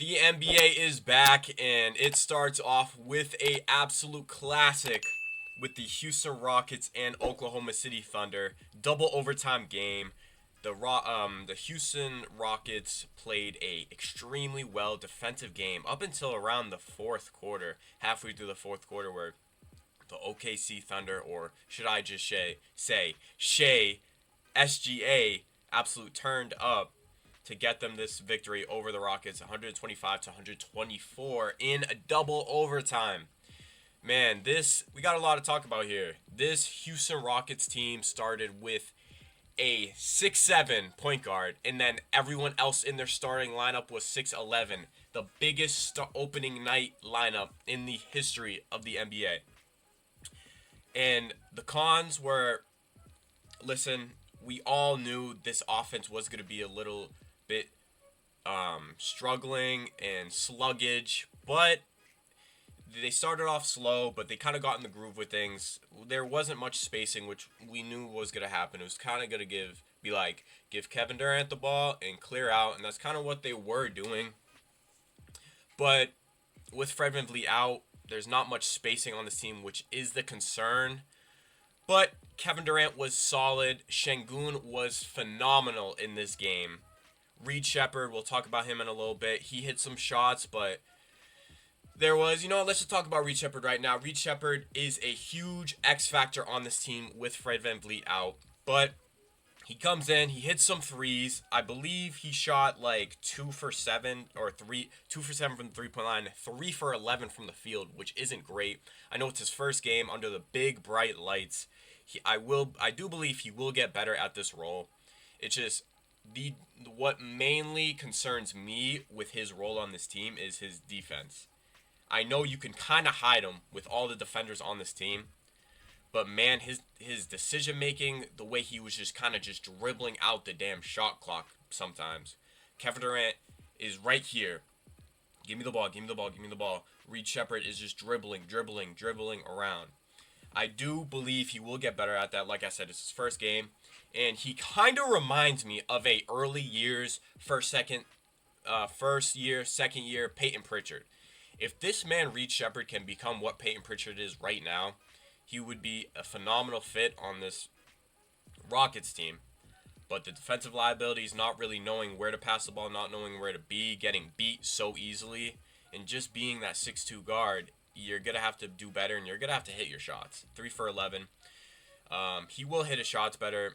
The NBA is back, and it starts off with a absolute classic with the Houston Rockets and Oklahoma City Thunder double overtime game. The Houston Rockets played a extremely well defensive game up until around the fourth quarter, halfway through the fourth quarter, where the OKC Thunder, or should I just say Shea SGA, absolute turned up to get them this victory over the Rockets, 125 to 124 in a double overtime. Man, we got a lot to talk about here. This Houston Rockets team started with a 6'7" point guard, and then everyone else in their starting lineup was 6'11", the biggest opening night lineup in the history of the NBA. And the cons were, listen, we all knew this offense was going to be a little bit struggling and sluggish, but they started off slow, but they kind of got in the groove with things. There wasn't much spacing, which we knew was going to happen. It was kind of going to give Kevin Durant the ball and clear out, and that's kind of what they were doing. But with Fred VanVleet out, there's not much spacing on this team, which is the concern. But Kevin Durant was solid. Şengün was phenomenal in this game. Reed Sheppard, we'll talk about him in a little bit. He hit some shots, but let's just talk about Reed Sheppard right now. Reed Sheppard is a huge X factor on this team with Fred VanVleet out. But he comes in, he hits some threes. I believe he shot like 2 for 7 2 for 7 from the 3-point line, 3 for 11 from the field, which isn't great. I know it's his first game under the big bright lights. I do believe he will get better at this role. It's just what mainly concerns me with his role on this team is his defense. I know you can kind of hide him with all the defenders on this team, but man, his decision making, the way he was just kind of just dribbling out the damn shot clock sometimes. Kevin Durant is right here. Give me the ball, give me the ball, give me the ball. Reed Sheppard is just dribbling around. I do believe he will get better at that. Like I said, it's his first game, and he kind of reminds me of a early years, second year Peyton Pritchard. If this man Reed Sheppard can become what Peyton Pritchard is right now, he would be a phenomenal fit on this Rockets team. But the defensive liabilities, not really knowing where to pass the ball, not knowing where to be, getting beat so easily, and just being that 6'2" guard, you're going to have to do better, and you're going to have to hit your shots. 3 for 11. He will hit his shots better,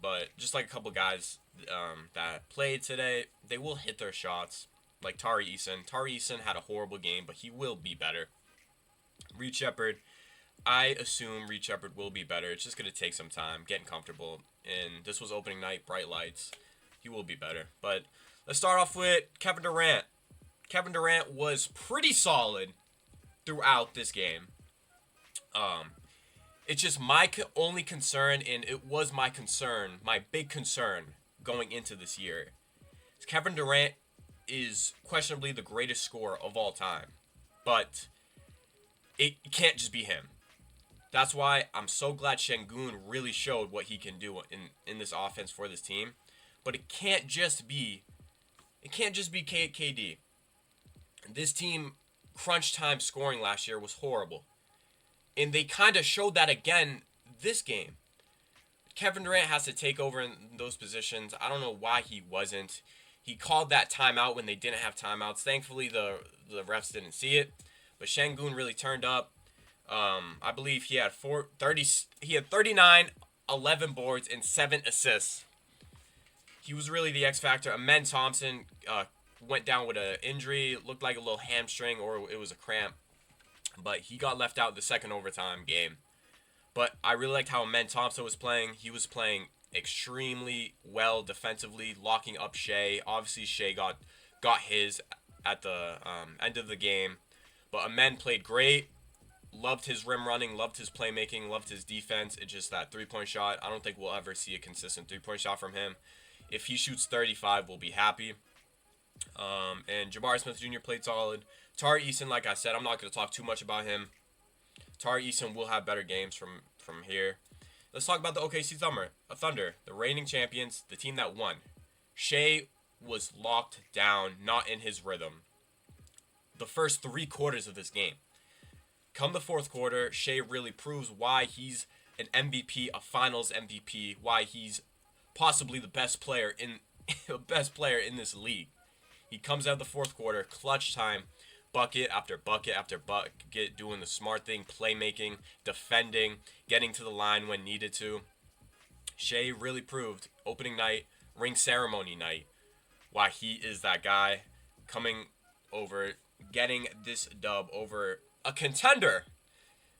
but just like a couple guys that played today, they will hit their shots. Like Tari Eason. Tari Eason had a horrible game, but he will be better. Reed Sheppard, I assume Reed Sheppard will be better. It's just going to take some time, getting comfortable. And this was opening night, bright lights. He will be better. But let's start off with Kevin Durant. Kevin Durant was pretty solid throughout this game. It's just my only concern, and it was my concern, my big concern going into this year. Kevin Durant is questionably the greatest scorer of all time. But it can't just be him. That's why I'm so glad Şengün really showed what he can do in this offense for this team. But it can't just be KD. This team crunch time scoring last year was horrible. And they kind of showed that again this game. Kevin Durant has to take over in those positions. I don't know why he wasn't. He called that timeout when they didn't have timeouts. Thankfully, the refs didn't see it. But Şengün really turned up. I believe he had 39, 11 boards, and 7 assists. He was really the X factor. Amen Thompson went down with an injury. It looked like a little hamstring, or it was a cramp. But he got left out the second overtime game. But I really liked how Amen Thompson was playing. He was playing extremely well defensively, locking up Shea. Obviously, Shea got his at the end of the game. But Amen played great. Loved his rim running, loved his playmaking, loved his defense. It's just that three-point shot. I don't think we'll ever see a consistent three-point shot from him. If he shoots 35, we'll be happy. And Jabari Smith Jr. played solid. Tari Eason, like I said, I'm not going to talk too much about him. Tari Eason will have better games from here. Let's talk about the OKC Thunder, the reigning champions, the team that won. Shea was locked down, not in his rhythm. the first 3 quarters of this game. Come the fourth quarter, Shea really proves why he's an MVP, a Finals MVP, why he's possibly the best player in this league. He comes out of the fourth quarter, clutch time, bucket after bucket after bucket, doing the smart thing, playmaking, defending, getting to the line when needed to. Shea really proved opening night, ring ceremony night, why he is that guy coming over, getting this dub over a contender.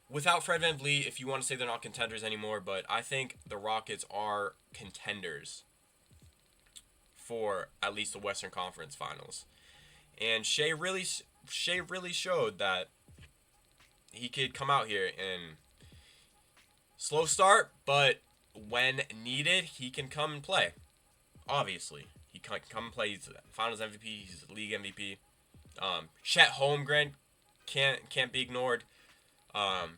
Without Fred VanVleet, if you want to say they're not contenders anymore, but I think the Rockets are contenders for at least the Western Conference Finals. And Shea really showed that he could come out here and slow start, but when needed, he can come and play. Obviously, he can come and play. He's the Finals MVP. He's the league MVP. Chet Holmgren can't be ignored.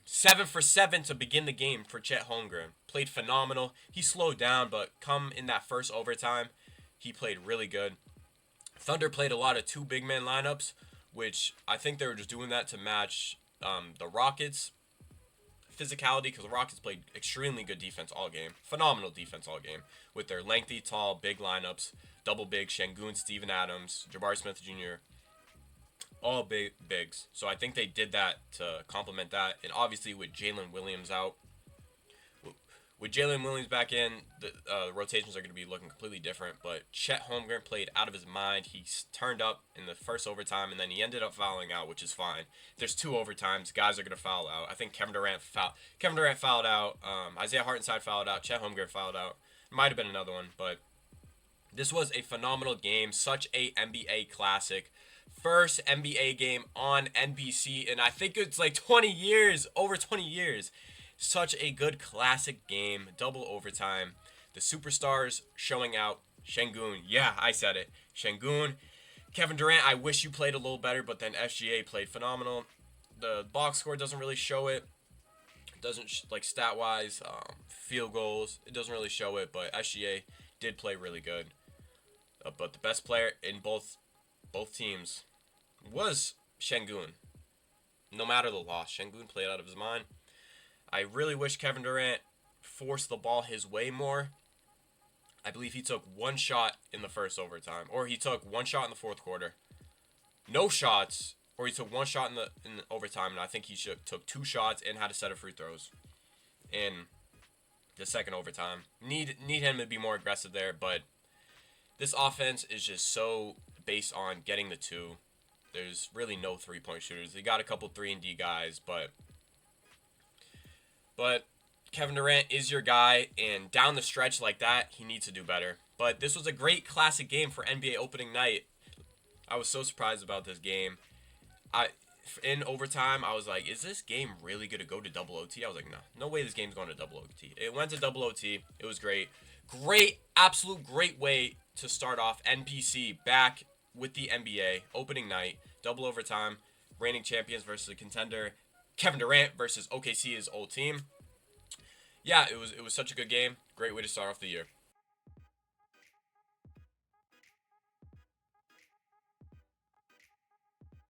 7 for 7 to begin the game for Chet Holmgren. Played phenomenal. He slowed down, but come in that first overtime, he played really good. Thunder played a lot of 2 big man lineups, which I think they were just doing that to match the Rockets' physicality, because the Rockets played extremely good defense all game. Phenomenal defense all game with their lengthy, tall, big lineups. Double big, Şengün, Steven Adams, Jabari Smith Jr., all bigs. So I think they did that to complement that. And obviously with Jalen Williams out, with Jalen Williams back in, the rotations are going to be looking completely different. But Chet Holmgren played out of his mind. He turned up in the first overtime, and then he ended up fouling out, which is fine. There's 2 overtimes. Guys are going to foul out. I think Kevin Durant fouled out. Isaiah Hartenstein fouled out. Chet Holmgren fouled out. Might have been another one, but this was a phenomenal game. Such a NBA classic. First NBA game on NBC, and I think it's like 20 years, over 20 years. Such a good classic game, double overtime. The superstars showing out. Şengün, yeah, I said it. Şengün, Kevin Durant, I wish you played a little better, but then SGA played phenomenal. The box score doesn't really show it. It doesn't, like stat-wise, field goals, it doesn't really show it, but SGA did play really good. But the best player in both teams was Şengün. No matter the loss, Şengün played out of his mind. I really wish Kevin Durant forced the ball his way more. I believe he took 1 shot in the first overtime, or he took 1 shot in the fourth quarter. No shots, or he took 1 shot in the overtime, and I think he took 2 shots and had a set of free throws in the second overtime. Need him to be more aggressive there, but this offense is just so based on getting the 2. There's really no 3-point shooters. They got a couple 3-and-D guys, but Kevin Durant is your guy, and down the stretch like that, he needs to do better. But this was a great classic game for NBA opening night. I was so surprised about this game. In overtime, I was like, is this game really going to go to double OT? I was like, no way this game's going to double OT. It went to double OT. It was great. Absolute great way to start off NPC back with the NBA opening night. Double overtime. Reigning champions versus a contender. Kevin Durant versus OKC, his old team. Yeah, it was such a good game. Great way to start off the year.